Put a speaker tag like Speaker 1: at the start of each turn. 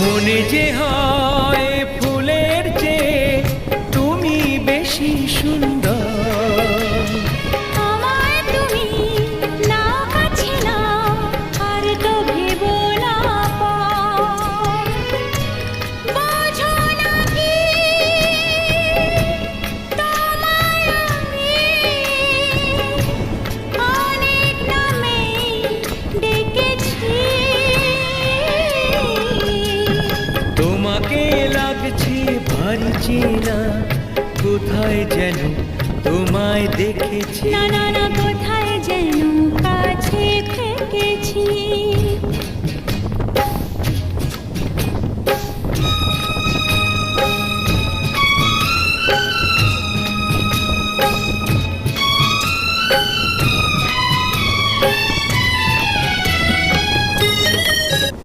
Speaker 1: মনে যে হয় ফুলের চেয়ে তুমি বেশি সুন্দর।
Speaker 2: আমায় তুমি না কাছে নাও, আর তো ভেবো না পর। বোঝো না কি তোমায় আমি অনেক নামে ডেকেছি।
Speaker 1: তোমাকে লাগছে ভারী চেনা, কোথায় যেন তোমায় দেখেছি।
Speaker 2: না না না, কোথায় যেন কাছে থেকেছি।